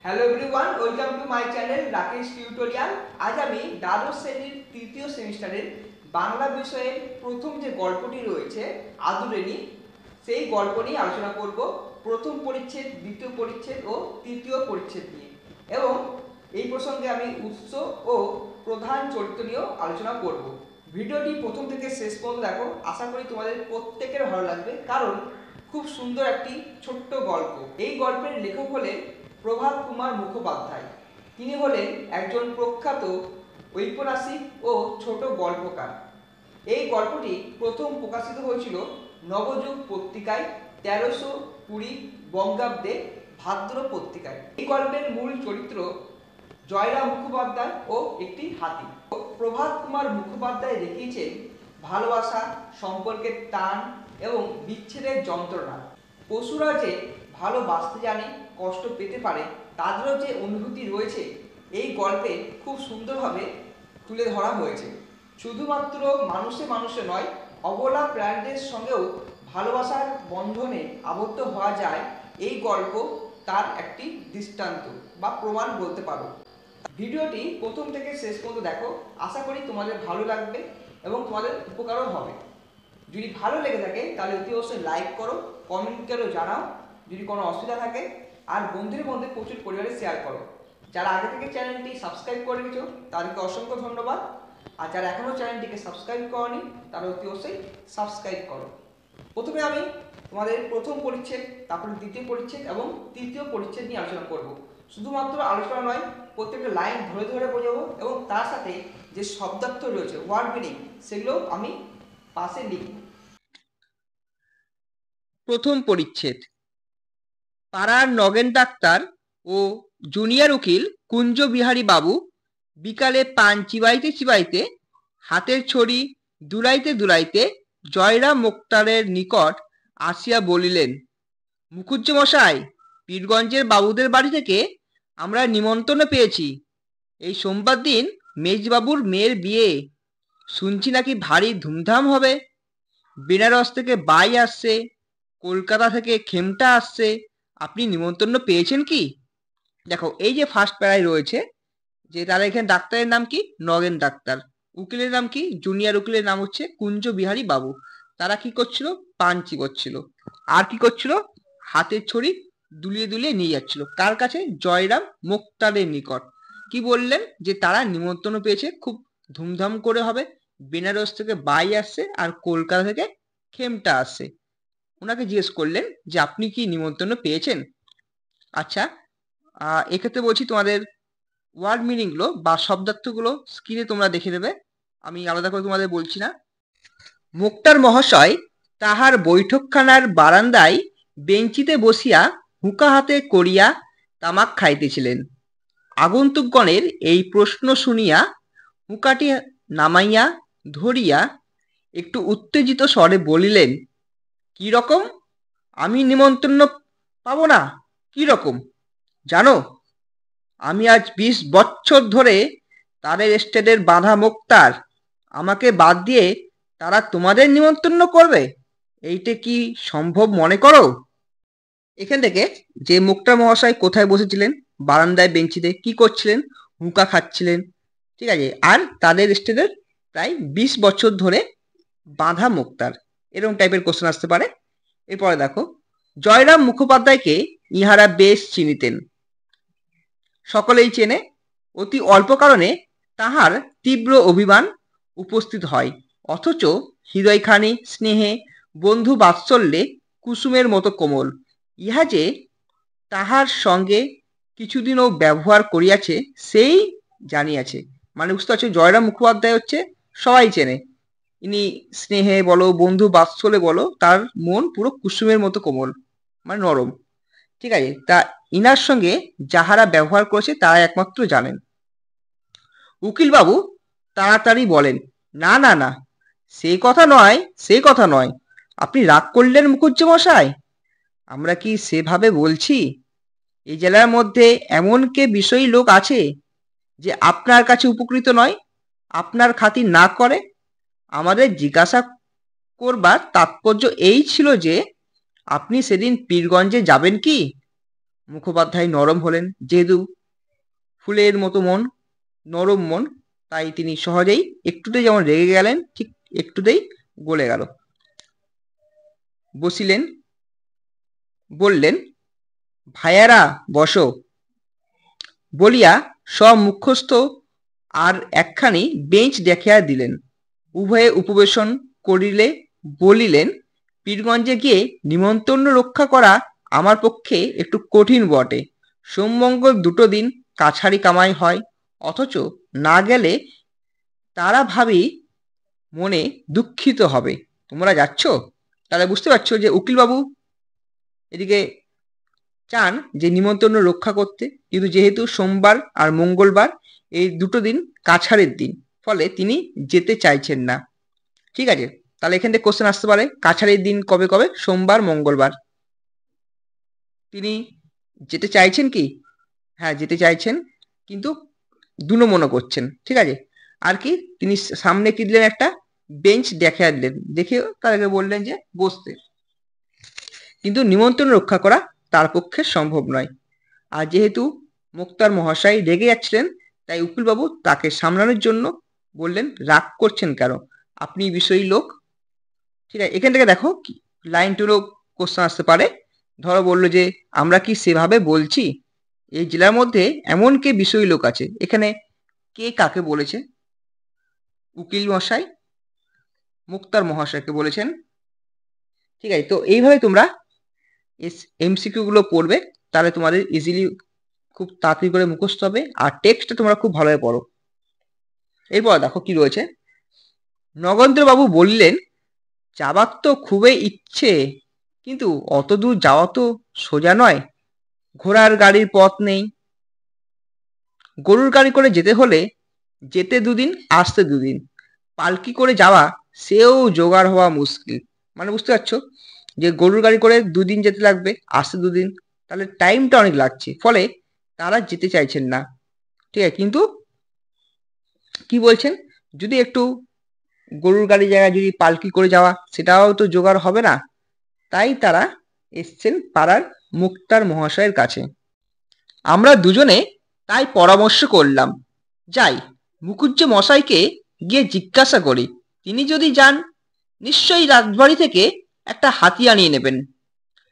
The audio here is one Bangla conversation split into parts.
Hello everyone, welcome to my channel Rakesh tutorial. আজ আমি দ্বাদশ শ্রেণীর তৃতীয় সেমিস্টারের বাংলা বিষয়ের প্রথম যে গল্পটি রয়েছে আদুরেণী, সেই গল্প নিয়ে আলোচনা করব। প্রথম পরিচ্ছেদ, দ্বিতীয় পরিচ্ছেদ ও তৃতীয় পরিচ্ছেদ নিয়ে, এবং এই প্রসঙ্গে আমি উৎস ও প্রধান চরিত্র নিয়েও আলোচনা করব। ভিডিওটি প্রথম থেকে শেষ পর্যন্ত দেখো, আশা করি তোমাদের প্রত্যেকের ভালো লাগবে, কারণ খুব সুন্দর একটি ছোট্ট গল্প। এই গল্পের লেখক হলেন প্রভাত কুমার মুখোপাধ্যায়। তিনি হলেন একজন প্রখ্যাত ঔপন্যাসিক ও ছোট গল্পকার। এই গল্পটি প্রথম প্রকাশিত হয়েছিল নবযুগ পত্রিকায় 1320 বঙ্গাব্দে ভাদ্র পত্রিকায়। এই গল্পের মূল চরিত্র জয়রাম মুখোপাধ্যায় ও একটি হাতি। প্রভাত কুমার মুখোপাধ্যায় দেখিয়েছেন ভালোবাসা, সম্পর্কের টান এবং বিচ্ছেদের যন্ত্রণা। পশুরা যে ভালোবাসতে জানে, কষ্ট পেতে পারে, তাদেরও যে অনুভূতি রয়েছে এই গল্পে খুব সুন্দরভাবে তুলে ধরা হয়েছে। শুধুমাত্র মানুষে মানুষে নয়, অবলা প্রাণীদের সঙ্গেও ভালোবাসার বন্ধনে আবদ্ধ হওয়া যায়। এই গল্প তার একটি দৃষ্টান্ত বা প্রমাণ বলতে পারো। ভিডিওটি প্রথম থেকে শেষ পর্যন্ত দেখো, আশা করি তোমাদের ভালো লাগবে এবং তোমাদের উপকারও হবে। যদি ভালো লেগে থাকে তাহলে অতি অবশ্যই লাইক করো, কমেন্ট করে জানাও যদি কোনো অসুবিধা থাকে, আর বন্ধুদের মধ্যে প্রচুর পরিমাণে শেয়ার করো। যারা আগে থেকে চ্যানেলটি সাবস্ক্রাইব করে রেখেছো তাদেরকে অসংখ্য ধন্যবাদ, আর যারা এখনও চ্যানেলটিকে সাবস্ক্রাইব করনি তারা অতি অবশ্যই সাবস্ক্রাইব করো। প্রথমে আমি তোমাদের প্রথম পরিচ্ছেদ, তারপরে দ্বিতীয় পরিচ্ছেদ এবং তৃতীয় পরিচ্ছেদ নিয়ে আলোচনা করব। শুধুমাত্র আলোচনা নয়, প্রত্যেকটা লাইন ধরে ধরে বোঝাবো, এবং তার সাথে যে শব্দার্থ রয়েছে, ওয়ার্ড মিনিং, সেগুলো আমি পাশে লিখব। প্রথম পরিচ্ছেদ। পাড়ার নগেন ডাক্তার ও জুনিয়র উকিল কুঞ্জ বিহারী বাবু বিকালে পান চিবাইতে চিবাইতে, হাতের ছড়ি দুলাইতে দুলাইতে জয়রাম মোক্তারের নিকট আসিয়া বলিলেন, মুখুজ্জমশাই, পীরগঞ্জের বাবুদের বাড়ি থেকে আমরা নিমন্ত্রণ পেয়েছি। এই সোমবার দিন মেজবাবুর মেয়ের বিয়ে। শুনছি নাকি ভারী ধুমধাম হবে। বেনারস থেকে বাই আসছে, কলকাতা থেকে খেমটা আসছে। আপনি নিমন্ত্রণ পেয়েছেন কি? দেখো, এই যে ফার্স্ট প্যারায় রয়েছে যে তারা এখানে ডাক্তারের নাম কি? নগেন ডাক্তার। উকিলের নাম কি? জুনিয়র উকিলের নাম হচ্ছে কুঞ্জ বিহারী বাবু। তারা কি করছিল? পাঞ্চি করছিল। আর কি করছিল? হাতের ছড়ি দুলিয়ে দুলিয়ে নিয়ে যাচ্ছিল। কার কাছে? জয়রাম মোক্তারের নিকট। কি বললেন? যে তারা নিমন্ত্রণ পেয়েছে, খুব ধুমধাম করে হবে। বেনারস থেকে বাই আসছে আর কলকাতা থেকে খেমটা আসছে। ওনাকে জিজ্ঞেস করলেন যে আপনি কি নিমন্ত্রণ পেয়েছেন? আচ্ছা, এক্ষেত্রে বলছি তোমাদের ওয়ার্ড মিনিংগুলো বা শব্দার্থগুলো স্ক্রিনে তোমরা দেখে দেবে, আমি আলাদা করে তোমাদের বলছি না। মোক্তার মহাশয় তাহার বৈঠকখানার বারান্দায় বেঞ্চিতে বসিয়া হুঁকা হাতে করিয়া তামাক খাইতেছিলেন। আগন্তুকগণের এই প্রশ্ন শুনিয়া হুঁকাটি নামাইয়া ধরিয়া একটু উত্তেজিত স্বরে বলিলেন, কি রকম? আমি নিমন্ত্রণ পাবো না? কি রকম? জানো, আমি আজ 20 বছর ধরে তাদের এস্টেটের বাঁধা মোক্তার। আমাকে বাদ দিয়ে তারা তোমাদের নিমন্ত্রণ করবে? এইটা কি সম্ভব মনে করো? এখান থেকে যে মোক্তার মহাশয় কোথায় বসেছিলেন? বারান্দায় বেঞ্চিতে। কি করছিলেন? হুঁকা খাচ্ছিলেন। ঠিক আছে। আর তাদের এস্টেটের প্রায় 20 বছর ধরে বাঁধা মোক্তার, এরকম টাইপের কোশ্চেন আসতে পারে। এরপরে দেখো, জয়রাম মুখোপাধ্যায়কে ইহারা বেশ চিনিতেন, সকলেই চেনে। অতি অল্প কারণে তাহার তীব্র অভিমান উপস্থিত হয়, অথচ হৃদয়খানি স্নেহে বন্ধু বাৎসল্যে কুসুমের মতো কোমল। ইহা যে তাহার সঙ্গে কিছুদিনও ব্যবহার করিয়াছে সেই জানিয়াছে। মানে বুঝতে পারছো, জয়রাম মুখোপাধ্যায় হচ্ছে সবাই চেনে। ইনি স্নেহে বলো, বন্ধু বাৎসল্যে বলো, তার মন পুরো কুসুমের মতো কোমল, মানে নরম। ঠিক আছে। তা ইনার সঙ্গে যাহারা ব্যবহার করেছে তারা একমাত্র জানেন। উকিলবাবু তাড়াতাড়ি বলেন, না না না, সে কথা নয়, সে কথা নয়। আপনি রাগ করলেন মুখুজ্জমশাই? আমরা কি সেভাবে বলছি? এই জেলার মধ্যে এমন কে বিষয়ী লোক আছে যে আপনার কাছে উপকৃত নয়, আপনার খাতির না করে? আমাদের জিজ্ঞাসা করবার তাৎপর্য এই ছিল যে আপনি সেদিন পীরগঞ্জে যাবেন কি? মুখোপাধ্যায় নরম হলেন, যেহেতু ফুলের মতো মন, নরম মন, তাই তিনি সহজেই একটুতেই যেমন রেগে গেলেন, ঠিক একটুতেই গলে গেল। বসিলেন, বললেন, ভাইয়ারা বসো বলিয়া সব মুখস্থ আর একখানি বেঞ্চ দেখিয়া দিলেন। উভয়ে উপবেশন করিলে বলিলেন, পীরগঞ্জে গিয়ে নিমন্ত্রণ রক্ষা করা আমার পক্ষে একটু কঠিন বটে। সোমমঙ্গল দুটো দিন কাছারি কামাই হয়, অথচ না গেলে তারা ভাবি মনে দুঃখিত হবে। তোমরা যাচ্ছ, তাহলে বুঝতে পারছো যে উকিলবাবু এদিকে চান যে নিমন্ত্রণ রক্ষা করতে, কিন্তু যেহেতু সোমবার আর মঙ্গলবার এই দুটো দিন কাছারির দিন, ফলে তিনি যেতে চাইছেন না। ঠিক আছে, তাহলে এখান থেকে কোশ্চেন আসতে পারে, কাছারির দিন কবে কবে? সোমবার, মঙ্গলবার। তিনি যেতে চাইছেন কি? হ্যাঁ, যেতে চাইছেন, কিন্তু দুনো করছেন। ঠিক আছে, আর কি তিনি সামনে কি দিলেন? একটা বেঞ্চ দেখিয়ে দিলেন, দেখে তাদেরকে বললেন যে বসতে, কিন্তু নিমন্ত্রণ রক্ষা করা তার পক্ষে সম্ভব নয়। আর যেহেতু মুক্তার মহাশয় রেগে যাচ্ছিলেন, তাই উকিলবাবু তাকে সামলানোর জন্য বললেন, রাগ করছেন কেন? আপনি বিষয়ী লোক। ঠিক আছে, এখান থেকে দেখো লাইন টুলো কোশ্চেন আসতে পারে। ধরো বললো যে আমরা কি সেভাবে বলছি? এই জেলার মধ্যে এমন কে বিষয়ী লোক আছে? এখানে কে কাকে বলেছে? উকিল মশাই মুক্তার মহাশয়কে বলেছেন। ঠিক আছে, তো এইভাবে তোমরা এমসিকিউ গুলো পড়বে, তাহলে তোমাদের ইজিলি খুব তাড়াতাড়ি করে মুখস্থ হবে, আর টেক্সটটা তোমরা খুব ভালোভাবে পড়ো। এরপর দেখো কি রয়েছে। নগেন্দ্রবাবু বললেন, যাবার তো খুবই ইচ্ছে, কিন্তু অত দূর যাওয়া তো সোজা নয়। ঘোড়ার গাড়ির পথ নেই। গরুর গাড়ি করে যেতে হলে যেতে দুদিন, আসতে দুদিন। পালকি করে যাওয়া, সেও জোগাড় হওয়া মুশকিল। মানে বুঝতে পারছো যে গরুর গাড়ি করে দুদিন যেতে লাগবে, আসতে দুদিন, তাহলে টাইমটা অনেক লাগছে, ফলে তারা যেতে চাইছেন না। ঠিক আছে, কিন্তু কি বলছেন, যদি একটু গরুর গাড়ি জায়গায় যদি পালকি করে যাওয়া, সেটাও তো জোগাড় হবে না। তাই তারা এসছেন পাড়ার মুক্তার মহাশয়ের কাছে। আমরা দুজনে তাই পরামর্শ করলাম, যাই মুখুজ্জে মশাইকে গিয়ে জিজ্ঞাসা করি। তিনি যদি যান, নিশ্চয়ই রাজবাড়ি থেকে একটা হাতি আনিয়ে নেবেন।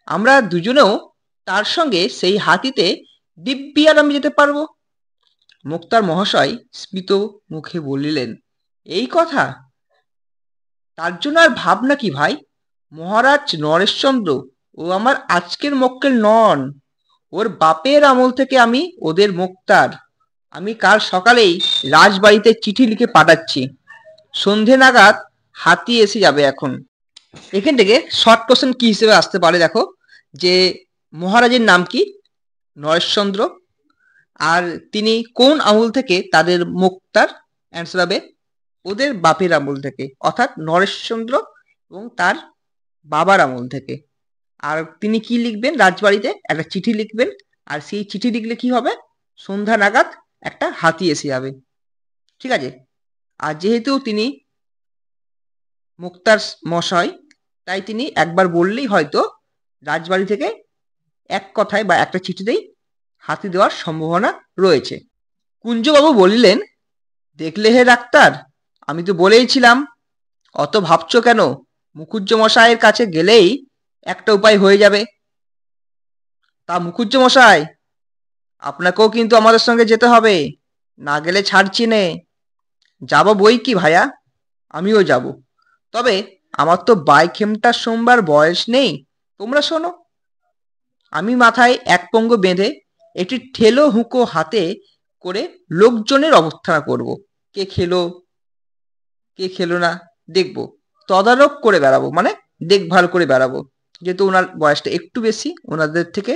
আমরা দুজনেও তার সঙ্গে সেই হাতিতে দিব্যি আরামে যেতে পারবো। মুক্তার মহাশয় স্মিত মুখে বলিলেন, এই কথা? তার জন্য আর ভাবনা কি ভাই? মহারাজ নরেশচন্দ্র ও আমার আজকের মক্কেল নন। ওর বাপের আমল থেকে আমি ওদের মোক্তার। আমি কাল সকালেই রাজবাড়িতে চিঠি লিখে পাঠাচ্ছি। সন্ধে নাগাদ হাতি এসে যাবে। এখন এখান থেকে শর্ট কোশ্চেন কি হিসেবে আসতে পারে দেখো, যে মহারাজের নাম কি? নরেশচন্দ্র। আর তিনি কোন আমল থেকে তাদের মোক্তার? অ্যান্সার হবে ওদের বাপের আমল থেকে, অর্থাৎ নরেশচন্দ্র এবং তার বাবার আমল থেকে। আর তিনি কি লিখবেন? রাজবাড়িতে একটা চিঠি লিখবেন, আর সেই চিঠি লিখলে কি হবে? সন্ধ্যা নাগাদ একটা হাতি এসে যাবে। ঠিক আছে, আর যেহেতু তিনি মুক্তার মশাই, তাই তিনি একবার বললেই হয়তো রাজবাড়ি থেকে এক কথায় বা একটা চিঠিতেই হাতি দেওয়ার সম্ভাবনা রয়েছে। কুঞ্জবাবু বলিলেন, দেখলে হে ডাক্তার, আমি তো বলেইছিলাম। অত ভাবছো কেন? মুখুজ্জ মশাইয়ের কাছে গেলেই একটা উপায় হয়ে যাবে। তা মুখুজ্জ মশাই, আপনাকেও কিন্তু আমাদের সঙ্গে যেতে হবে, না গেলে ছাড়ছি নে। যাবো বই কি ভাইয়া, আমিও যাব, তবে আমার তো বাইখেমটা সোমবার বয়স নেই। তোমরা শোনো, আমি মাথায় এক পঙ্গ বেঁধে একটি ঠেলো হুঁকো হাতে করে লোকজনের অবস্থানা করব। কে খেলো কে খেলো না দেখবো, তদারক করে বেড়াবো, মানে দেখভাল করে বেড়াবো। যেহেতু ওনার বয়সটা একটু বেশি ওনাদের থেকে,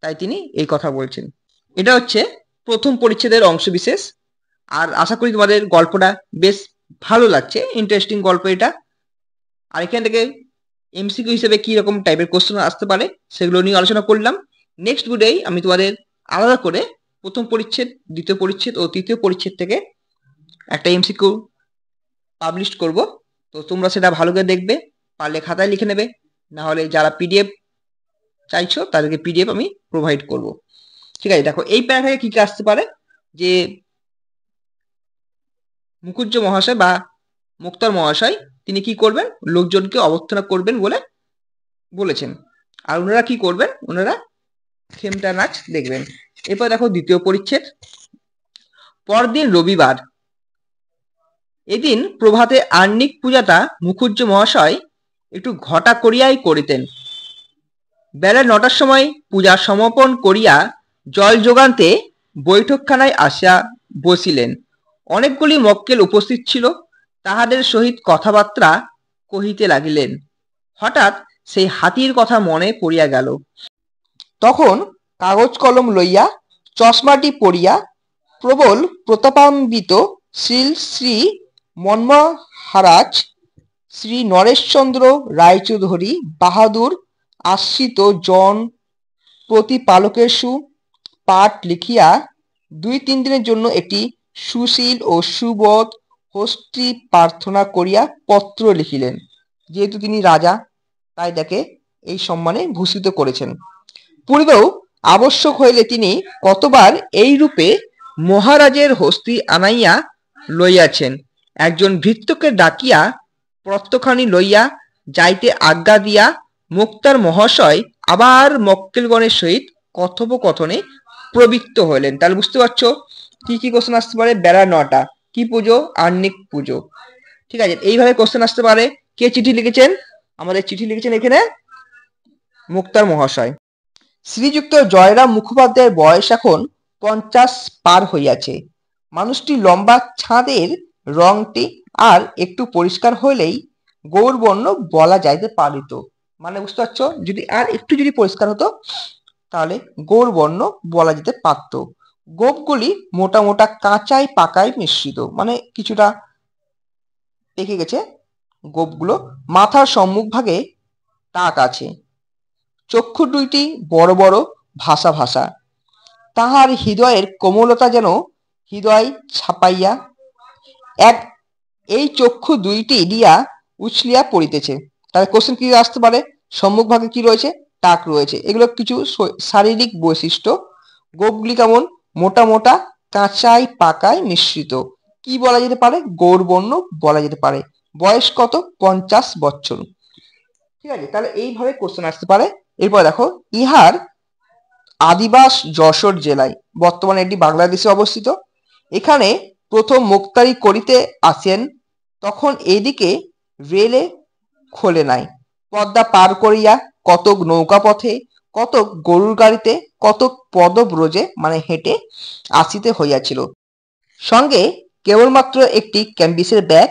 তাই তিনি এই কথা বলছেন। এটা হচ্ছে প্রথম পরিচ্ছেদের অংশ বিশেষ। আর আশা করি তোমাদের গল্পটা বেশ ভালো লাগছে, ইন্টারেস্টিং গল্প এটা। আর এখান থেকে এমসিকিউ হিসেবে কি রকম টাইপের কোশ্চেন আসতে পারে সেগুলো নিয়ে আলোচনা করলাম। নেক্সট ভিডিওয় আমি তোমাদের আলাদা করে প্রথম পরিচ্ছেদ, দ্বিতীয় পরিচ্ছেদ ও তৃতীয় পরিচ্ছেদ থেকে একটা এমসিকিউ পাবলিশ করব। তো তোমরা সেটা ভালো করে দেখবে, পারলে খাতায় লিখে নেবে, না হলে যারা পিডিএফ চাইছো তাদেরকে পিডিএফ আমি প্রোভাইড করব। ঠিক আছে, দেখো এই প্যারা থেকে কি কি আসতে পারে, যে মুকুজ্জ মহাশয় বা মুক্তার মহাশয় তিনি কি করবেন, লোকজনকে অভ্যর্থনা করবেন বলে বলেছেন। আর ওনারা কি করবেন, ওনারা খেমটা নাচ দেখবেন। এরপর দেখো দ্বিতীয় পরিচ্ছেদ। পরদিন রবিবার, এদিন প্রভাতে আহ্নিক পূজাটা মুখুজ্জ মহাশয় একটু ঘটা করিয়াই করিতেন। বেলা 9টার সময় পূজা সমাপন করিয়া জল যোগান্তে বৈঠকখানায় আসিয়া বসিলেন। অনেকগুলি মক্কেল উপস্থিত ছিল, তাহাদের সহিত কথাবার্তা কহিতে লাগিলেন। হঠাৎ সেই হাতির কথা মনে পড়িয়া গেল। তখন কাগজ কলম লইয়া চশমাটি পড়িয়া প্রবল প্রতাপান্বিত শ্রী শ্রী মন্মহারাজ শ্রী নরেশচন্দ্র রায়চৌধুরী বাহাদুর আশ্রিত জন প্রতিপালকেশু পাঠ লিখিয়া 2-3 দিনের জন্য একটি সুশীল ও সুবোধ হস্তি প্রার্থনা করিয়া পত্র লিখিলেন। যেহেতু তিনি রাজা, তাই তাকে এই সম্মানে ভূষিত করেছেন। পূর্বেও আবশ্যক হইলে তিনি কতবার এই রূপে মহারাজের হস্তি আনাইয়া লইয়াছেন। একজন ভৃত্যকে ডাকিয়া পত্রখানি লইয়া যাইতে আজ্ঞা দিয়া মুক্তার মহাশয় আবার মক্কেলগণের সহিত কথোপকথনে প্রবৃত্ত হইলেন। তাহলে বুঝতে পারছো কি কি কোশ্চেন আসতে পারে। বেলা 9টা, কি পুজো, আহ্নিক পুজো। ঠিক আছে, এইভাবে কোশ্চেন আসতে পারে। কে চিঠি লিখেছেন, আমাদের চিঠি লিখেছেন এখানে মুক্তার মহাশয়। শ্রীযুক্ত জয়রাম মুখোপাধ্যায়ের বয়স এখন 50 পার হইয়াছে। মানুষটি লম্বা, ছাদের রংটি আর একটু পরিষ্কার হইলেই গৌরবর্ণ বলা যাইতে পারিত। মানে বুঝতে পারছো, যদি আর একটু যদি পরিষ্কার হতো তাহলে গৌরবর্ণ বলা যেতে পারত। গোপগুলি মোটা মোটা কাঁচাই পাকায় মিশ্রিত, মানে কিছুটা পেকে গেছে গোপগুলো। মাথার সম্মুখ ভাগে টাক আছে। চক্ষু দুইটি বড় বড়, ভাসা ভাসা। তাহার হৃদয়ের কোমলতা যেন হৃদয় ছাপাইয়া এক এই চক্ষু দুইটি দিয়া উছলিয়া পড়িতেছে। তাহলে কোশ্চেন কি আসতে পারে, সম্মুখ ভাগে কি রয়েছে, টাক রয়েছে। এগুলো কিছু শারীরিক বৈশিষ্ট্য। গোপগুলি কেমন, মোটা মোটা, কাঁচাই পাকায় মিশ্রিত। কি বলা যেতে পারে, গৌরবর্ণ বলা যেতে পারে। বয়স কত, 50 বছর। ঠিক আছে, তাহলে এইভাবে কোশ্চেন আসতে পারে। এরপর দেখো, ইহার আদিবাস যশোর জেলায়, বর্তমানে এটি বাংলাদেশে অবস্থিত। এখানে প্রথম মুক্তারি করিতে আসেন, তখন এদিকে রেলে খোলে নাই। পদ্মা পার করিয়া কতক নৌকা পথে, কতক গরুর গাড়িতে, কতক পদব্রজে মানে হেঁটে আসিতে হইয়াছিল। সঙ্গে কেবলমাত্র একটি ক্যাম্বিসের ব্যাগ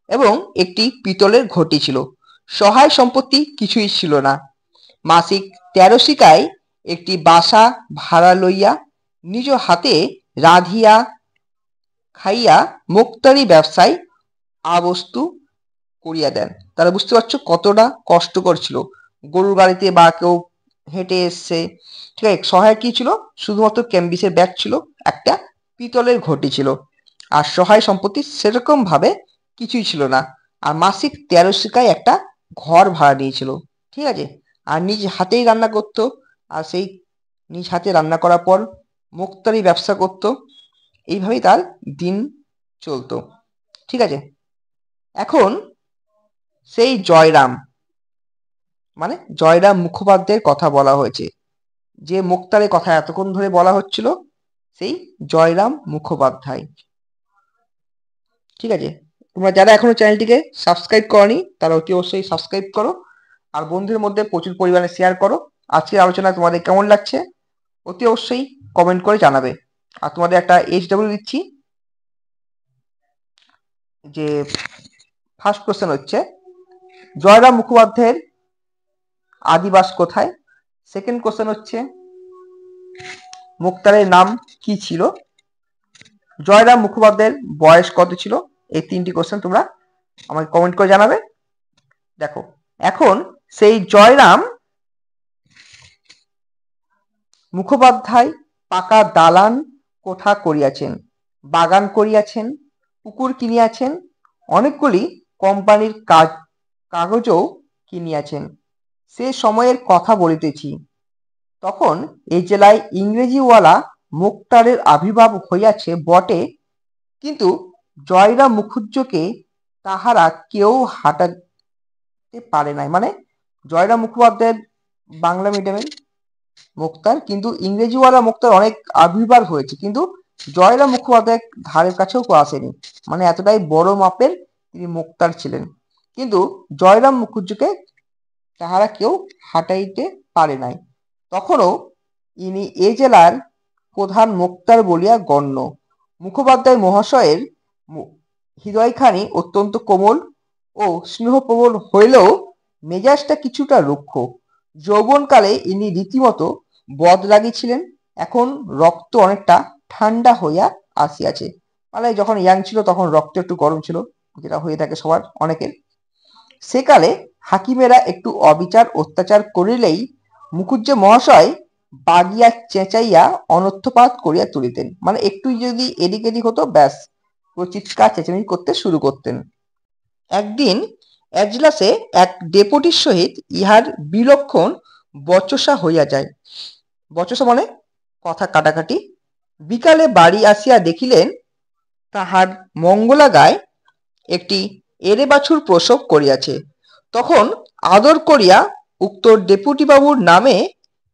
এবং একটি পিতলের ঘটি ছিল। সহায় সম্পত্তি কিছুই ছিল না। মাসিক 13 শিকায় একটি বাসা ভাড়া লইয়া নিজ হাতে রাঁধিয়া খাইয়া মুক্তারি ব্যবসায় আবস্তু করিয়া দেন। তারা বুঝতে পারছো কতটা কষ্টকর ছিল। গরুর গাড়িতে বা কেউ হেঁটে এসছে, ঠিক আছে। সহায় কি ছিল, শুধুমাত্র ক্যাম্বিসের ব্যাগ ছিল, একটা পিতলের ঘটি ছিল, আর সহায় সম্পত্তি সেরকম ভাবে কিছুই ছিল না। আর মাসিক 13 শিকায় একটা ঘর ভাড়া নিয়েছিল, ঠিক আছে। আর নিজ হাতেই রান্না করতো, আর সেই নিজ হাতে রান্না করার পর মুক্তারি ব্যবসা করতো। এইভাবেই তার দিন চলতো, ঠিক আছে। এখন সেই জয়রাম, মানে জয়রাম মুখোপাধ্যায়ের কথা বলা হয়েছে। যে মুক্তারের কথা এতক্ষণ ধরে বলা হচ্ছিল, সেই জয়রাম মুখোপাধ্যায়। ঠিক আছে, তোমরা যারা এখনো চ্যানেলটিকে সাবস্ক্রাইব করনি তারা অতি অবশ্যই সাবস্ক্রাইব করো, আর বন্ধুদের মধ্যে প্রচুর পরিমাণে শেয়ার করো। আজকের আলোচনা তোমাদের কেমন লাগছে অতি অবশ্যই কমেন্ট করে জানাবে। আর তোমাদের একটা HW দিচ্ছি, যে ফার্স্ট কোশ্চেন হচ্ছে জয়রাম মুখোপাধ্যায়ের আদিবাস কোথায়। সেকেন্ড কোশ্চেন হচ্ছে মুক্তারের নাম কি ছিল। জয়রাম মুখোপাধ্যায়ের বয়স কত ছিল। এই 3টি কোশ্চেন তোমরা আমাকে কমেন্ট করে জানাবে। দেখো, এখন সেই জয়রাম মুখোপাধ্যায় পাকা দালান কোঠা করিয়াছেন, বাগান করিয়াছেন, পুকুর কিনিয়াছেন, অনেকগুলি কোম্পানির কাগজও কিনিয়াছেন। সে সময়ের কথা বলিতেছি, তখন এই জেলায় ইংরেজিওয়ালা মুক্তারের আবির্ভাব হইয়াছে বটে, কিন্তু জয়রাম মুখুজ্জকে তাহারা কেউ হাঁটাতে পারে নাই। মানে জয়রাম মুখোপাধ্যায়ের বাংলা মিডিয়ামের মুক্তার, কিন্তু ইংরেজিওয়ালা মুক্তার অনেক আবির্ভাব হয়েছে, কিন্তু জয়রাম মুখোপাধ্যায় ধারের কাছেও আসেনি। মানে এতটাই বড় মাপের তিনি মুক্তার ছিলেন, কিন্তু জয়রাম মুখুজ্জকে তাহারা কেউ হাঁটাইতে পারে নাই। তখনও ইনি এ জেলার প্রধান মুক্তার বলিয়া গণ্য। মুখোপাধ্যায় মহাশয়ের হৃদয়খানি অত্যন্ত কোমল ও স্নেহপ্রবল হইলেও মেজাজটা কিছুটা রুক্ষ। যৌবনকালে ইনি রীতিমতো বদরাগী ছিলেন, এখন রক্ত অনেকটা ঠান্ডা হইয়া আসিয়াছে। মানে যখন ইয়াং ছিল তখন রক্ত একটু গরম ছিল, যেটা হয়ে থাকে সবার অনেকের। সেকালে হাকিমেরা একটু অবিচার অত্যাচার করিলেই মুখুজ্জে মহাশয় বাগিয়া চেঁচাইয়া অনর্থপাত করিয়া তুলিতেন। মানে একটু যদি এদিক এদিক হতো ব্যাস চিৎকার চেঁচামেচি করতে শুরু করতেন। একদিন এজলাসে এক ডেপুটির সহিত ইহার বিলক্ষণ বচসা হইয়া যায়। বচসা মানে কথা কাটাকাটি। বিকালে বাড়ি আসিয়া দেখিলেন তাহার মঙ্গলা গায়ে একটি এরে বাছুর প্রসব করিয়াছে। তখন আদর করিয়া উক্ত ডেপুটি বাবুর নামে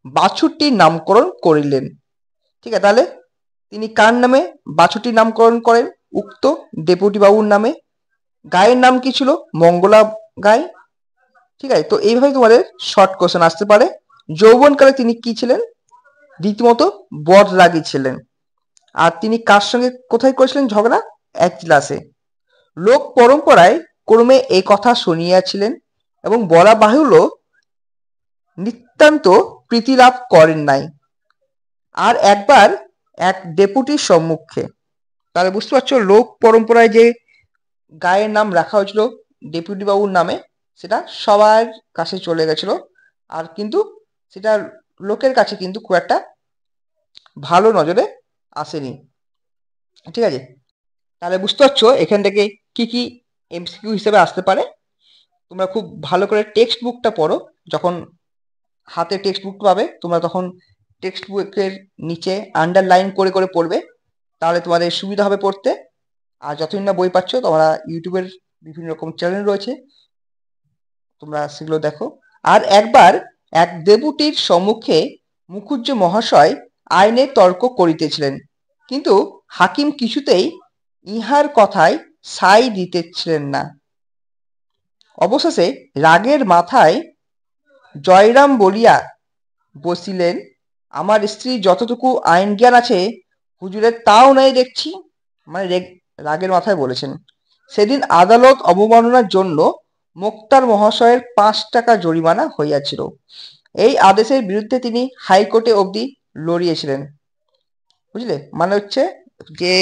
বাছুরটির নামকরণ করিলেন। ঠিক আছে, তাহলে তিনি কার নামে বাছুরটির নামকরণ করেন? উক্ত ডেপুটি বাবুর নামে। গায়ের নাম কি ছিল? মঙ্গলা গায়ে। ঠিক আছে, তো এইভাবে তোমাদের শর্ট কোশ্চেন আসতে পারে। যৌবনকালে তিনি কি ছিলেন? রীতিমতো বদরাগী ছিলেন। আর তিনি কার সঙ্গে কোথায় করেছিলেন ঝগড়া? এজলাসে। লোক পরম্পরায় ক্রমে এই কথা শুনিয়াছিলেন এবং বলা বাহুল্য নিতান্ত প্রীতিলাভ করেন নাই। আর একবার এক ডেপুটির সম্মুখে, তাহলে বুঝতে পারছো লোক পরম্পরায় যে গায়ের নাম রাখা হয়েছিল ডেপুটি বাবুর নামে, সেটা সবার কাছে চলে গেছিল, আর কিন্তু সেটা লোকের কাছে কিন্তু খুব একটা ভালো নজরে আসেনি। ঠিক আছে, তাহলে বুঝতে পারছো এখান থেকে কি কি এমসিকিউ হিসেবে আসতে পারে। তোমরা খুব ভালো করে টেক্সট বুকটা পড়ো। যখন হাতে টেক্সট বুক পাবে তোমরা তখন টেক্সট বুকের নিচে আন্ডারলাইন করে করে পড়বে, তাহলে তোমাদের সুবিধা হবে পড়তে। আর যতদিন না বই পাচ্ছ তোমরা ইউটিউবের বিভিন্ন রকম চ্যানেল রয়েছে, তোমরা সেগুলো দেখো। আর একবার এক ডেপুটির সম্মুখে মুখুজ্জ মহাশয় আইনের তর্ক করিতেছিলেন, কিন্তু হাকিম কিছুতেই ইহার কথায় সাই দিতেছিলেন না। অবশেষে রাগের মাথায় জয়রাম বলিয়া বসিলেন, আমার স্ত্রী যতটুকু আইন জ্ঞান আছে হুজুরের তাও নাই দেখছি। মানে রাগের মাথায় বলেছেন। সেদিন আদালত অবমাননার জন্য মোক্তার মহাশয়ের 5 টাকা জরিমানা হইয়াছিল। এই আদেশের বিরুদ্ধে তিনি হাইকোর্টে অবধি লড়িয়েছিলেন। বুঝলে, মানে হচ্ছে যে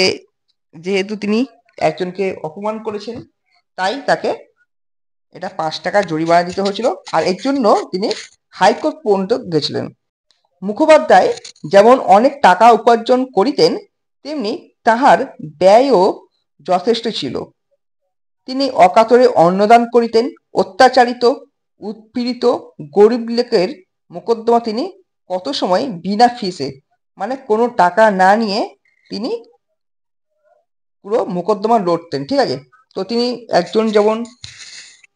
যেহেতু তিনি একজনকে অপমান করেছেন তাই তাকে এটা 5 টাকা জরিমানা দিতে হয়েছিল, আর এর জন্য তিনি হাইকোর্ট পর্যন্ত গেছিলেন। মুখোপাধ্যায় যেমন অনেক টাকা উপার্জন করিতেন, তেমনি তাহার ব্যয়ও যথেষ্ট ছিল। তিনি অকাতরে অন্নদান করিতেন। অত্যাচারিত উৎপীড়িত গরিব লোকের মোকদ্দমা তিনি কত সময় বিনা ফিসে, মানে কোনো টাকা না নিয়ে তিনি পুরো মোকদ্দমা লড়তেন। ঠিক আছে, তো তিনি একজন যেমন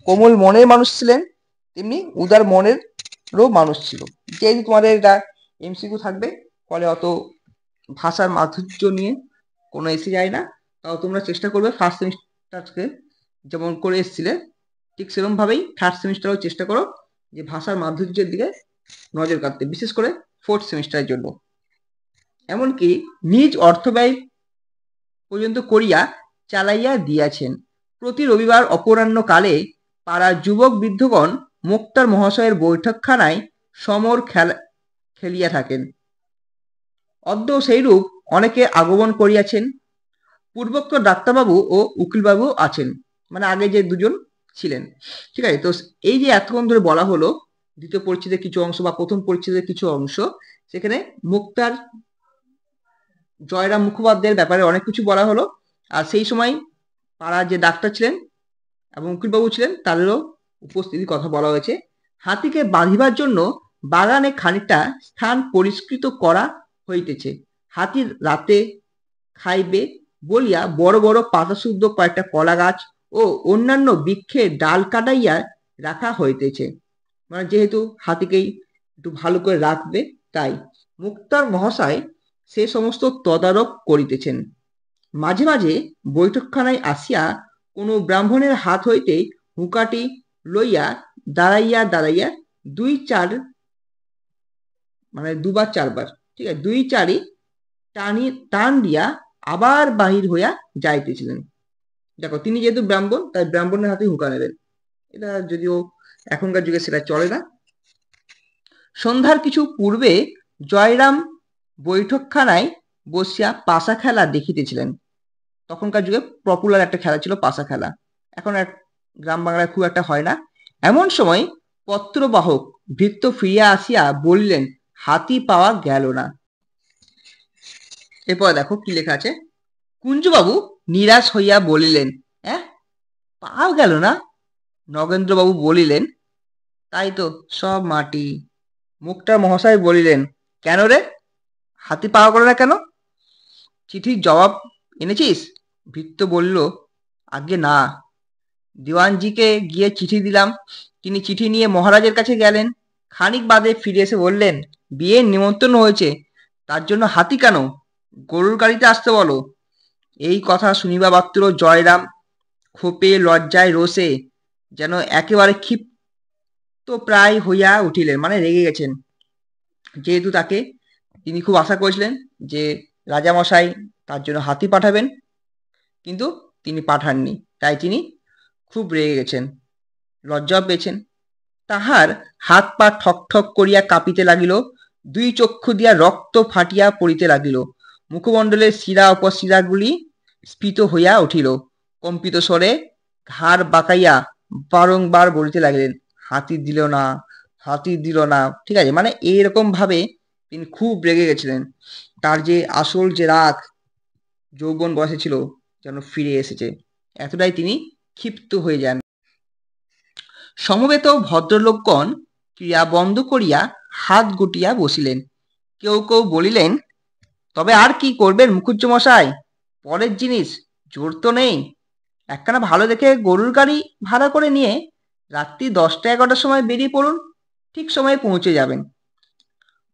কোমল মনের মানুষ ছিলেন, তেমনি উদার মনেরও মানুষ ছিল। যেহেতু তোমাদের এটা এমসিকিউ থাকবে, ফলে অত ভাষার মাধুর্য নিয়ে কোনো এসে যায় না, তাও তোমরা চেষ্টা করবে ফার্স্ট সেমিস্টারকে যেমন করে এসেছিলে ঠিক সেরকম ভাবেই থার্ড সেমিস্টারেও চেষ্টা করো যে ভাষার মাধুর্যের দিকে নজর কাটতে, বিশেষ করে 4th সেমিস্টারের জন্য। এমনকি নিজ অর্থ ব্যয় পর্যন্ত করিয়া চালাইয়া দিয়াছেন। প্রতি রবিবার অপরাহ্ন কালে পাড়ার যুবক বৃদ্ধগণ মোক্তার মহাশয়ের বৈঠকখানায় সমর খেলিয়া থাকেন। অদ্য সেইরূপ অনেকে আগমন করিয়াছেন। পূর্বোক্ত ডাক্তারবাবু ও উকিলবাবু আছেন, মানে আগে যে দুজন ছিলেন। ঠিক আছে, তো এই যে এতক্ষণ ধরে বলা হলো দ্বিতীয় পরিচ্ছেদের কিছু অংশ বা প্রথম পরিচ্ছেদের কিছু অংশ, সেখানে মুক্তার জয়রাম মুখোপাধ্যায়ের ব্যাপারে অনেক কিছু বলা হলো। আর সেই সময় পাড়ার যে ডাক্তার ছিলেন এবং উকিলবাবু ছিলেন তাদেরও উপস্থিতির কথা বলা হয়েছে। হাতিকে বাঁধিবার জন্য বাগানে খানিকটা স্থান পরিষ্কৃত করা হইতেছে। হাতি রাতে খাইবে বলিয়া বড় বড় পাতাশুদ্ধ কয়েকটা কলা গাছ ও অন্যান্য বৃক্ষের ডাল কাটাইয়া রাখা হইতেছে। মানে যেহেতু হাতিকেই একটু ভালো করে রাখবে, তাই মুক্তার মহাশয় সে সমস্ত তদারক করিতেছেন। মাঝে মাঝে বৈঠকখানায় আসিয়া কোনো ব্রাহ্মণের হাত হইতে হুঁকাটি লইয়া দাঁড়াইয়া দাঁড়াইয়া দুই চার, মানে দুবার চারবার, ঠিক আছে, দুই চারি টান দিয়া আবার বাহির হইয়া যাইতেছিলেন। দেখো, তিনি যেহেতু ব্রাহ্মণ, তাই ব্রাহ্মণের হাতে হুঁকা নেবেন। এটা যদিও এখনকার যুগে সেটা চলে না। সন্ধ্যার কিছু পূর্বে জয়রাম বৈঠকখানায় বসিয়া পাশা খেলা দেখিতেছিলেন। তখনকার যুগে পপুলার একটা খেলা ছিল পাশা খেলা, এখন গ্রাম বাংলায় খুব একটা হয় না। এমন সময় পত্রবাহক ভৃত্য ফিরিয়া আসিয়া বলিলেন, হাতি পাওয়া গেল না। এরপর দেখো কি লেখা আছে। কুঞ্জবাবু নিরাশ হইয়া বলিলেন, হ্যাঁ, পাওয়া গেল না? নগেন্দ্রবাবু বলিলেন, তাই তো, সব মাটি। মুক্তার মহাশয় বলিলেন, কেন রে, হাতি পাওয়া গেল না কেন? চিঠির জবাব এনেছিস? ভৃত্য বলল, আগে না, দিওয়ানজিকে গিয়ে চিঠি দিলাম। তিনি চিঠি নিয়ে মহারাজের কাছে গেলেন। খানিক বাদে ফিরে এসে বললেন, বিয়ের নিমন্ত্রণ হয়েছে, তার জন্য হাতি কেন, গরুর গাড়িতে আসতে বলো। এই কথা শুনিবা মাত্র জয়রাম ক্ষোভে লজ্জায় রোষে যেন একেবারে ক্ষিপ্ত প্রায় হইয়া উঠিলেন, মানে রেগে গেছেন। যেহেতু তাকে, তিনি খুব আশা করেছিলেন যে রাজামশাই তার জন্য হাতি পাঠাবেন, কিন্তু তিনি পাঠাননি, তাই তিনি খুব রেগে গেছেন, লজ্জা পেয়েছেন। তাহার হাত পা ঠক ঠক করিয়া কাঁপিতে লাগিল, দুই চক্ষু দিয়া রক্ত ফাটিয়া পড়িতে লাগিল, মুখমণ্ডলের শিরা উপশিরাগুলি স্ফীত হইয়া উঠিল। কম্পিত স্বরে ঘাড় বাঁকাইয়া বারংবার বলিতে লাগিলেন, হাতি দিল না, হাতি দিল না। ঠিক আছে, মানে এইরকম ভাবে তিনি খুব রেগে গেছিলেন। তার যে আসল যে রাগ যৌবন বয়সে ছিল যেন ফিরে এসেছে, এতটাই তিনি ক্ষিপ্ত হয়ে যান। সমবেত ভদ্রলোকগণ ক্রিয়া বন্ধ করিয়া হাত গুটিয়া বসিলেন। কেউ কেউ বলিলেন, তবে আর কি করবেন মুখুজ্জমশাই, পরের জিনিস, জোর তো নেই। একখানা ভালো দেখে গরুর গাড়ি ভাড়া করে নিয়ে রাত্রি 10টা-11টার সময় বেরিয়ে পড়ুন, ঠিক সময়ে পৌঁছে যাবেন।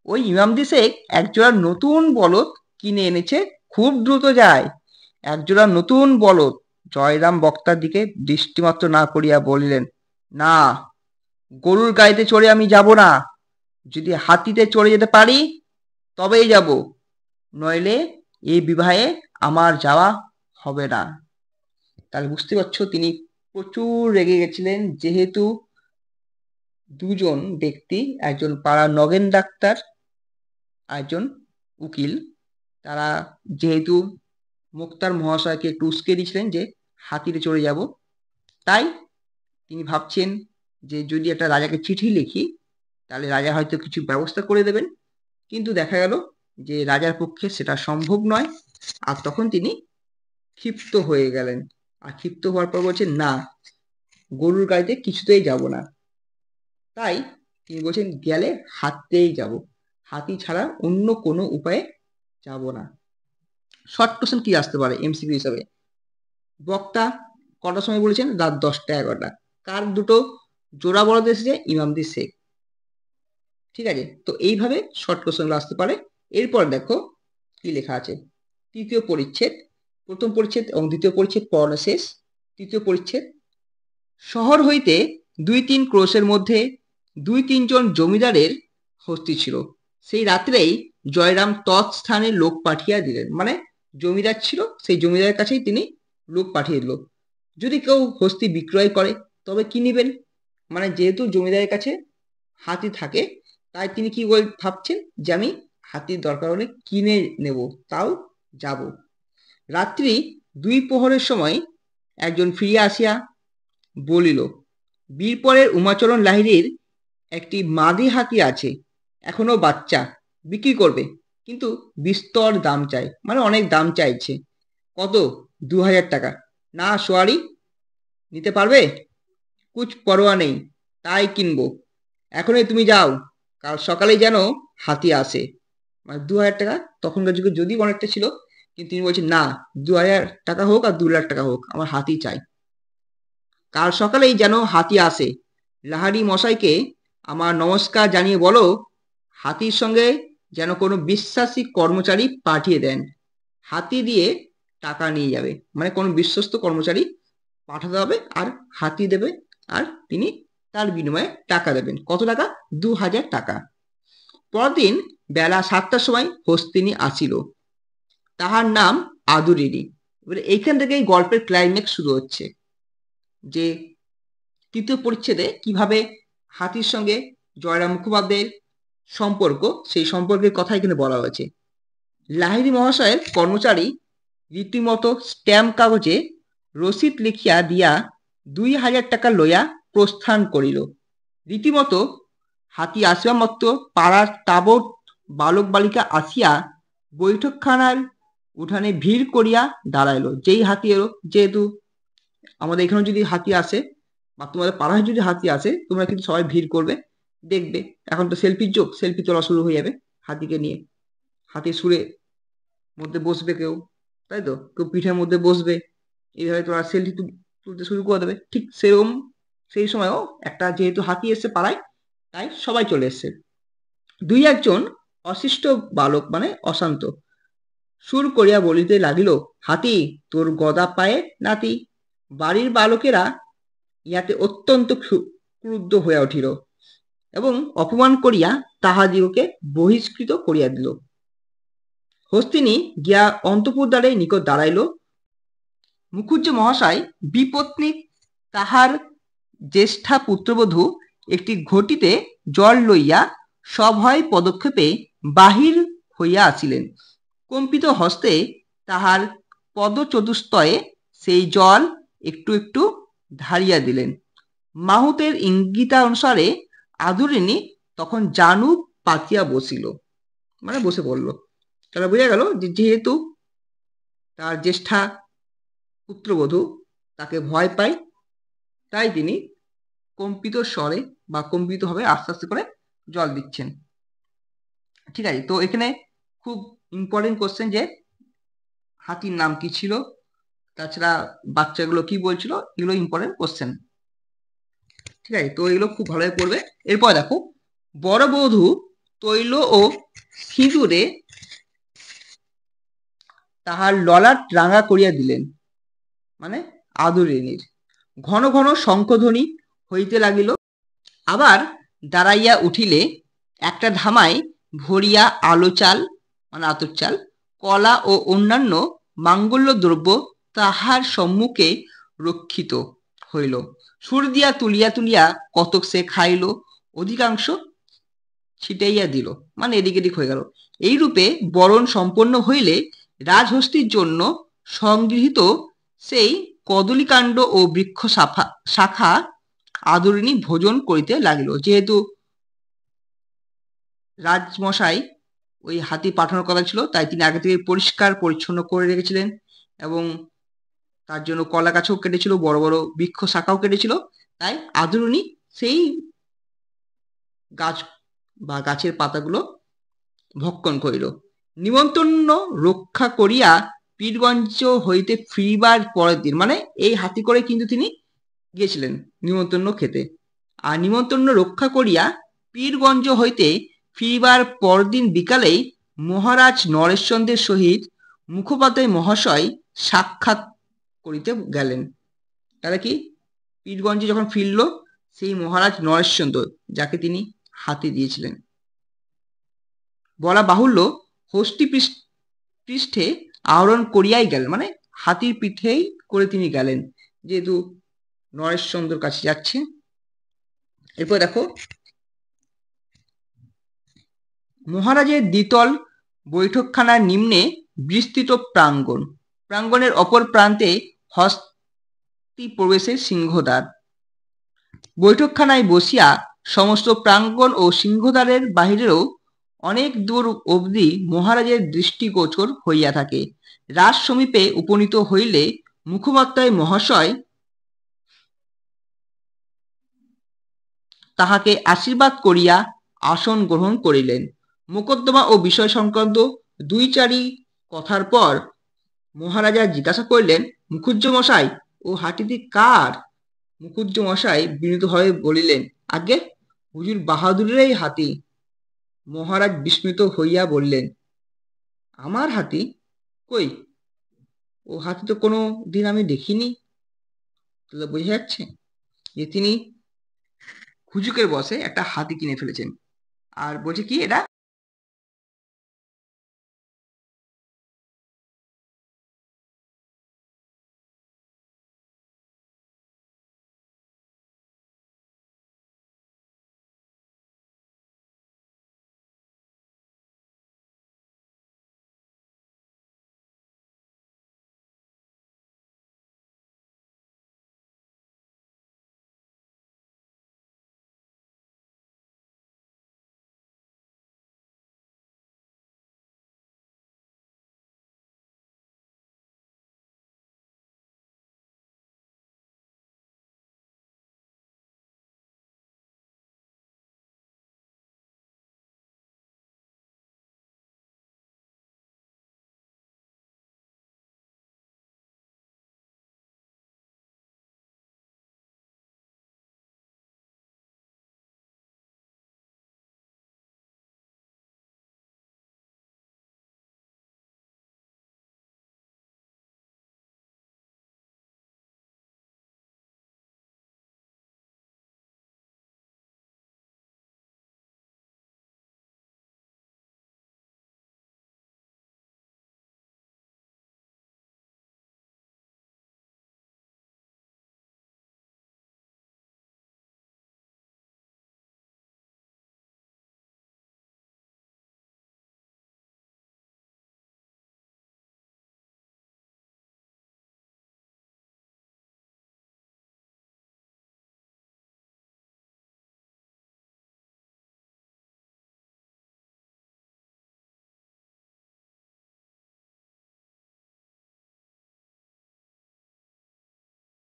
ওই ইমামদি শেখ একজোড়া নতুন বলদ কিনে এনেছে, খুব দ্রুত যায়। একজোড়া নতুন বলদ। জয়রাম বক্তার দিকে দৃষ্টিমাত্র না করিয়া বলিলেন, না, গরুর গাড়িতে চড়ে আমি যাব না। যদি হাতিতে চড়ে যেতে পারি তবেই যাব, নইলে এই বিবাহে আমার যাওয়া হবে না। তাহলে বুঝতে পারছো তিনি প্রচুর রেগে গেছিলেন, যেহেতু দুজন ব্যক্তি, একজন পাড়ার নগেন ডাক্তার, একজন উকিল, তারা যেহেতু মুক্তার মহাশয়কে একটু উস্কে দিয়েছিলেন যে হাতিতে চড়ে যাব, তাই তিনি ভাবছেন যে যদি একটা রাজাকে চিঠি লিখি তাহলে রাজা হয়তো কিছু ব্যবস্থা করে দেবেন। কিন্তু দেখা গেল যে রাজার পক্ষে সেটা সম্ভব নয়, আর তখন তিনি ক্ষিপ্ত হয়ে গেলেন। আর ক্ষিপ্ত হওয়ার পর বলছেন, না, গরুর গাড়িতে কিছুতেই যাব না। তাই তিনি বলছেন, গেলে হাতেই যাব, হাতি ছাড়া অন্য কোনো উপায়ে যাব না। শর্ট কোশ্চেন কি আসতে পারে এমসিকিউ হিসাবে? বক্তা কটার সময় বলেছেন? রাত 10টা-11টা। কার দুটো জোড়া বলদ এসেছে? ইমামদি শেখ। ঠিক আছে, তো এইভাবে শর্ট কোশ্চেনগুলো আসতে পারে। এরপর দেখো কি লেখা আছে। তৃতীয় পরিচ্ছেদ, প্রথম পরিচ্ছেদ এবং দ্বিতীয় পরিচ্ছেদ পড়ানো শেষ। তৃতীয় পরিচ্ছেদ। শহর হইতে 2-3 ক্রোশের মধ্যে 2-3 জন জমিদারের হস্তি ছিল। সেই রাত্রেই জয়রাম তৎস্থানে লোক পাঠিয়ে দিলেন, মানে জমিদার ছিল, সেই জমিদারের কাছেই তিনি লোক পাঠিয়ে দিল। যদি কেউ হস্তি বিক্রয় করে তবে কি নিবেন, মানে যেহেতু জমিদারের কাছে হাতি থাকে, তাই তিনি কি ভাবছেন যে আমি হাতির দরকার হলে কিনে নেব, তাও যাব। রাত্রি 2 প্রহরের সময় একজন ফিরিয়া আসিয়া বলিল, বীরপরের উমাচরণ লাহিড়ীর একটি মাদি হাতি আছে, এখনো বাচ্চা, বিক্রি করবে, কিন্তু বিস্তর দাম চাই, মানে অনেক দাম চাইছে। কত? 2000 টাকা। না সোয়ারি, নিতে পারবে? কুছ পরোয়া নেই, তাই কিনবো, এখনই তুমি যাও, কাল সকালে যেন হাতি আসে। মানে 2,000 টাকা তখনকার যুগে যদি অনেকটা ছিল, কিন্তু তিনি বলছেন না, 2,000 টাকা হোক আর 2,00,000 টাকা হোক, আমার হাতি চাই। কাল সকালেই যেন হাতি আসে, লাহারি মশাইকে আমার নমস্কার জানিয়ে বলো, হাতির সঙ্গে যেন কোনো বিশ্বাসী কর্মচারী পাঠিয়ে দেন, হাতি দিয়ে টাকা নিয়ে যাবে। মানে কোনো বিশ্বস্ত কর্মচারী পাঠাতে হবে, আর হাতি দেবে, আর তিনি তার বিনিময়ে টাকা দেবেন। কত টাকা? 2,000 টাকা। পরদিন বেলা 7টার সময় হস্তিনী আসিল, তাহার নাম আদুরিনী। এবারে এইখান থেকেই গল্পের ক্লাইম্যাক্স শুরু হচ্ছে, যে তৃতীয় পরিচ্ছেদে কিভাবে হাতির সঙ্গে জয়রাম মুখোপাধ্যায়ের সম্পর্ক, সেই সম্পর্কের কথা এখানে বলা হয়েছে। লাহিড়ী মহাশয়ের কর্মচারী রীতিমতো স্ট্যাম্প কাগজে রসিদ লিখিয়া দিয়া 2,000 টাকা লইয়া প্রস্থান করিল। রীতিমতো হাতি আসিবা মাত্র পাড়ার তাবৎ বালক বালিকা আসিয়া বৈঠকখানার উঠানে ভিড় করিয়া দাঁড়াইল। যেই হাতি এলো, যেহেতু আমাদের এখানে যদি হাতি আসে বা তোমাদের পাড়ায় যদি হাতি আসে, তোমরা কিন্তু সবাই ভিড় করবে, দেখবে। এখন তো সেলফির যুগ, সেলফি তোলা শুরু হয়ে যাবে হাতিকে নিয়ে। হাতির সুরে মধ্যে বসবে কেউ, তাই তো, কেউ পিঠের মধ্যে বসবে, এইভাবে তোরা সেলফি তুলতে শুরু করে দেবে। ঠিক সেরকম সেই সময়ও একটা, যেহেতু হাতি এসছে পাড়ায়, তাই সবাই চলে এসছে। 2-1 অশিষ্ট বালক, মানে অশান্ত, সুর করিয়া বলিতে লাগিল, হাতি তোর গদা পায়ে নাতি। বাড়ির বালকেরা ইহাতে অত্যন্ত ক্রুদ্ধ হইয়া উঠিল এবং অপমান করিয়া তাহাদিগকে বহিষ্কৃত করিয়া দিল। হস্তিনী গিয়া অন্তঃপুরদ্বারের নিকট দাঁড়াইল। মুখুজ্জে মহাশয় বিপত্নী তাহার জ্যেষ্ঠা পুত্রবধূ একটি ঘটিতে জল লইয়া সভয় পদক্ষেপে বাহির হইয়া আসিলেন। কম্পিত হস্তে তাহার পদচতুস্তয়ে সেই জল একটু একটু ঢালিয়া দিলেন। মাহুতের ইঙ্গিতানুসারে আদুরিনী তখন জানু পাতিয়া বসিল, মানে বসে পড়ল। তারা বোঝা গেল যে যেহেতু তার জ্যেষ্ঠা পুত্রবধূ তাকে ভয় পায়, তাই তিনি কম্পিত স্বরে বা কম্পিত ভাবে আস্তে আস্তে করে জল দিচ্ছেন। ঠিক আছে, তো এখানে খুব ইম্পর্টেন্ট কোশ্চেন, যে হাতির নাম কি ছিল, তাছাড়া বাচ্চাগুলো কি বলছিল, এগুলো ইম্পর্টেন্ট কোশ্চেন। ঠিক আছে, তো এগুলো খুব ভালোভাবে পড়বে। এরপর দেখো, বড় বধূ তৈল ও সিঁদুরে তাহার ললাট রাঙা করিয়া দিলেন, মানে আদুরিনীর। ঘন ঘন শঙ্খধ্বনি হইতে লাগিল। আবার দাঁড়াইয়া উঠিলে একটা ধামায় ভরিয়া আলো চাল, মানে আতর চাল, কলা ও অন্যান্য মাঙ্গল্য দ্রব্য তাহার সম্মুখে রক্ষিত হইল। সুর দিয়া তুলিয়া তুলিয়া কতক সে খাইল, অধিকাংশ ছিটাইয়া দিল, মানে এদিক এদিক হয়ে গেল। এইরূপে বরণ সম্পন্ন হইলে রাজহস্তির জন্য সংগৃহীত সেই কদলীকাণ্ড ও বৃক্ষ শাখা আদরিণী ভোজন করিতে লাগিল। যেহেতু রাজমশাই ওই হাতি পাঠানোর কথা ছিল, তাই তিনি আগে থেকে পরিষ্কার পরিচ্ছন্ন করে রেখেছিলেন, এবং তার জন্য কলা গাছও কেটেছিল, বড় বড় বৃক্ষ শাখাও কেটেছিল। তাই আদরিণী সেই গাছ বা গাছের পাতাগুলো ভক্ষণ করিল। নিমন্ত্রণ রক্ষা করিয়া পীরগঞ্জ হইতে ফিরিবার পরের দিন, মানে এই হাতি করে কিন্তু তিনি গিয়েছিলেন নিমন্ত্রণ খেতে, আর নিমন্ত্রণ রক্ষা করিয়া পীরগঞ্জ হইতে ফিরিবার পরদিন বিকালেই মহারাজ নরেশচন্দ্রের সহিত মুখোপাধ্যায় মহাশয় সাক্ষাৎ করিতে গেলেন। তাহলে কি, পীরগঞ্জে যখন ফিরল সেই মহারাজ নরেশচন্দ্র, যাকে তিনি হাতি দিয়েছিলেন, বলা বাহুল্য হস্তি পৃষ্ঠে আহরণ করিয়াই গেলেন, মানে হাতির পিঠেই করে তিনি গেলেন, যেহেতু নরেশচন্দ্রের কাছে যাচ্ছে। এরপর দেখো, মহারাজের দ্বিতল বৈঠকখানার নিম্নে বিস্তৃত প্রাঙ্গণ, প্রাঙ্গণের অপর প্রান্তে হস্তি প্রবেশের সিংহদ্বার। বৈঠকখানায় বসিয়া সমস্ত প্রাঙ্গণ ও সিংহদ্বারের বাহিরেও অনেক দূর অবধি মহারাজের দৃষ্টিগোচর হইয়া থাকে। রাজ সমীপে উপনীত হইলে মুখোপাধ্যায় মহাশয় তাহাকে আশীর্বাদ করিয়া আসন গ্রহণ করিলেন। মোকদ্দমা ও বিষয় সংক্রান্ত 2-4 কথার পর মহারাজা জিজ্ঞাসা করিলেন, মুখুজ্যমশাই, ও হাতিটি কার? মুখুজ্যমশাই বিনীতভাবে বলিলেন, আজ্ঞে, হুজুর বাহাদুরেরই হাতি। মহারাজ বিস্মিত হইয়া বললেন, আমার হাতি? কই, ও হাতি তো কোনো দিন আমি দেখিনি। তাহলে বোঝা যাচ্ছে যে তিনি হুজুকের বসে একটা হাতি কিনে ফেলেছেন। আর বলছে কি, এটা